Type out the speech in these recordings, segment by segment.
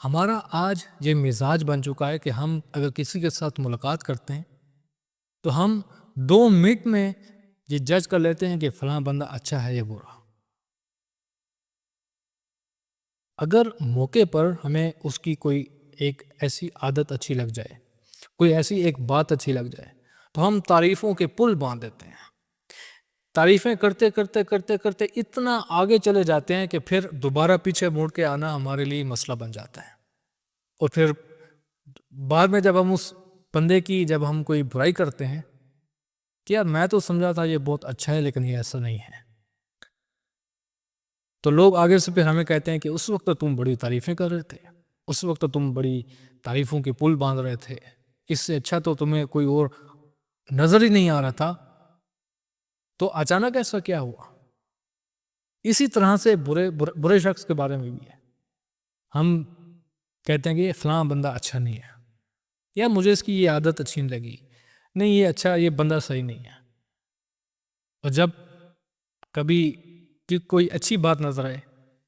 ہمارا آج یہ مزاج بن چکا ہے کہ ہم اگر کسی کے ساتھ ملاقات کرتے ہیں تو ہم 2 منٹ میں یہ جج کر لیتے ہیں کہ فلاں بندہ اچھا ہے یا برا. اگر موقع پر ہمیں اس کی کوئی ایک ایسی عادت اچھی لگ جائے، کوئی ایسی ایک بات اچھی لگ جائے، تو ہم تعریفوں کے پل باندھ دیتے ہیں. تعریفیں کرتے کرتے کرتے کرتے اتنا آگے چلے جاتے ہیں کہ پھر دوبارہ پیچھے مڑ کے آنا ہمارے لیے مسئلہ بن جاتا ہے. اور پھر بعد میں جب ہم اس بندے کی جب ہم کوئی برائی کرتے ہیں کہ یار میں تو سمجھا تھا یہ بہت اچھا ہے لیکن یہ ایسا نہیں ہے، تو لوگ آگے سے پھر ہمیں کہتے ہیں کہ اس وقت تم بڑی تعریفیں کر رہے تھے، اس وقت تم بڑی تعریفوں کے پل باندھ رہے تھے، اس سے اچھا تو تمہیں کوئی اور نظر ہی نہیں آ رہا تھا، تو اچانک ایسا کیا ہوا. اسی طرح سے برے شخص کے بارے میں بھی ہے. ہم کہتے ہیں کہ یہ فلاں بندہ اچھا نہیں ہے، یا مجھے اس کی یہ عادت اچھی نہیں لگی، نہیں یہ اچھا، یہ بندہ صحیح نہیں ہے. اور جب کبھی کوئی اچھی بات نظر آئے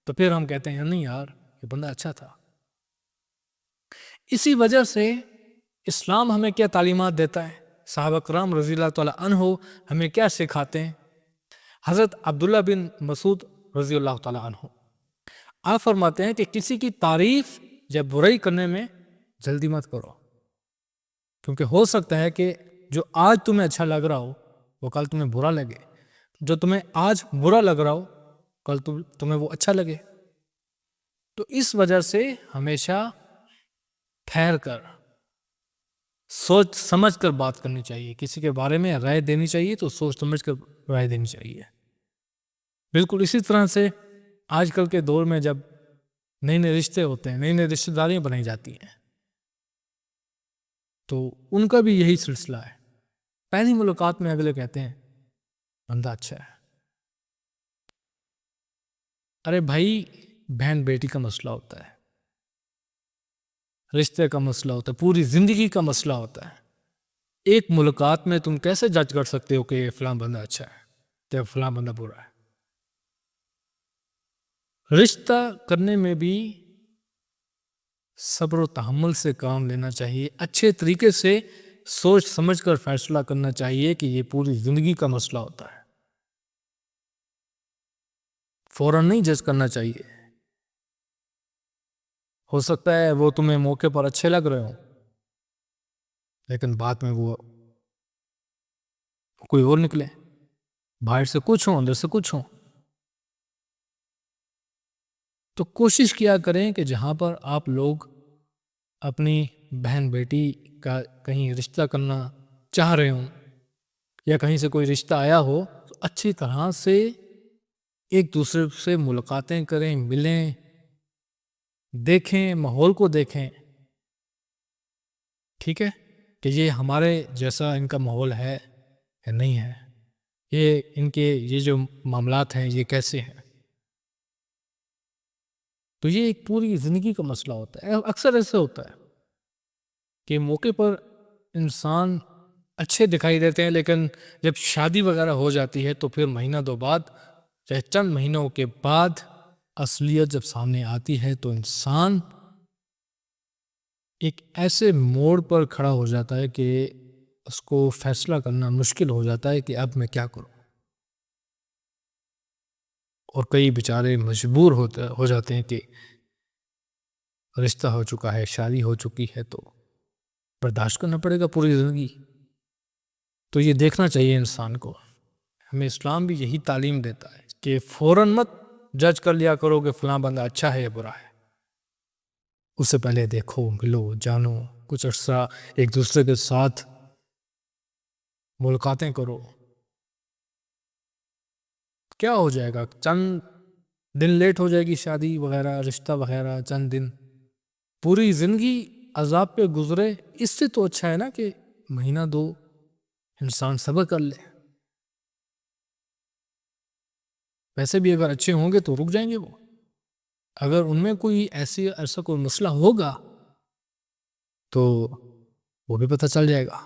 تو پھر ہم کہتے ہیں نہیں یار یہ بندہ اچھا تھا. اسی وجہ سے اسلام ہمیں کیا تعلیمات دیتا ہے، صحابہ کرام رضی اللہ تعالیٰ عنہ ہمیں کیا سکھاتے ہیں. حضرت عبداللہ بن مسعود رضی اللہ تعالیٰ عنہ آپ فرماتے ہیں کہ کسی کی تعریف یا برائی کرنے میں جلدی مت کرو، کیونکہ ہو سکتا ہے کہ جو آج تمہیں اچھا لگ رہا ہو وہ کل تمہیں برا لگے، جو تمہیں آج برا لگ رہا ہو کل تمہیں وہ اچھا لگے. تو اس وجہ سے ہمیشہ ٹھہر کر سوچ سمجھ کر بات کرنی چاہیے. کسی کے بارے میں رائے دینی چاہیے تو سوچ سمجھ کر رائے دینی چاہیے. بالکل اسی طرح سے آج کل کے دور میں جب نئے نئے رشتے ہوتے ہیں، نئی نئی رشتہ داریاں بنائی جاتی ہیں، تو ان کا بھی یہی سلسلہ ہے. پہلی ملاقات میں اگلے کہتے ہیں بندہ اچھا ہے. ارے بھائی بہن بیٹی کا مسئلہ ہوتا ہے، رشتے کا مسئلہ ہوتا ہے، پوری زندگی کا مسئلہ ہوتا ہے. ایک ملاقات میں تم کیسے جج کر سکتے ہو کہ فلاں بندہ اچھا ہے تو فلاں بندہ برا ہے. رشتہ کرنے میں بھی صبر و تحمل سے کام لینا چاہیے، اچھے طریقے سے سوچ سمجھ کر فیصلہ کرنا چاہیے کہ یہ پوری زندگی کا مسئلہ ہوتا ہے. فوراً نہیں جج کرنا چاہیے. ہو سکتا ہے وہ تمہیں موقع پر اچھے لگ رہے ہوں لیکن بعد میں وہ کوئی اور نکلے، باہر سے کچھ ہوں اندر سے کچھ ہوں. تو کوشش کیا کریں کہ جہاں پر آپ لوگ اپنی بہن بیٹی کا کہیں رشتہ کرنا چاہ رہے ہوں یا کہیں سے کوئی رشتہ آیا ہو تو اچھی طرح سے ایک دوسرے سے ملاقاتیں کریں، ملیں، دیکھیں، ماحول کو دیکھیں. ٹھیک ہے کہ یہ ہمارے جیسا ان کا ماحول ہے یا نہیں ہے، یہ ان کے یہ جو معاملات ہیں یہ کیسے ہیں. تو یہ ایک پوری زندگی کا مسئلہ ہوتا ہے. اکثر ایسے ہوتا ہے کہ موقع پر انسان اچھے دکھائی دیتے ہیں لیکن جب شادی وغیرہ ہو جاتی ہے تو پھر مہینہ دو بعد چاہے چند مہینوں کے بعد اصلیت جب سامنے آتی ہے تو انسان ایک ایسے موڑ پر کھڑا ہو جاتا ہے کہ اس کو فیصلہ کرنا مشکل ہو جاتا ہے کہ اب میں کیا کروں. اور کئی بیچارے مجبور ہو جاتے ہیں کہ رشتہ ہو چکا ہے، شادی ہو چکی ہے تو برداشت کرنا پڑے گا پوری زندگی. تو یہ دیکھنا چاہیے انسان کو. ہمیں اسلام بھی یہی تعلیم دیتا ہے کہ فوراً مت جج کر لیا کرو کہ فلاں بندہ اچھا ہے یا برا ہے. اس سے پہلے دیکھو، ملو، جانو، کچھ عرصہ ایک دوسرے کے ساتھ ملاقاتیں کرو. کیا ہو جائے گا، چند دن لیٹ ہو جائے گی شادی وغیرہ، رشتہ وغیرہ، چند دن، پوری زندگی عذاب پہ گزرے. اس سے تو اچھا ہے نا کہ مہینہ دو انسان صبر کر لے. ویسے بھی اگر اچھے ہوں گے تو رک جائیں گے وہ. اگر ان میں کوئی ایسا کوئی مسئلہ ہوگا تو وہ بھی پتہ چل جائے گا.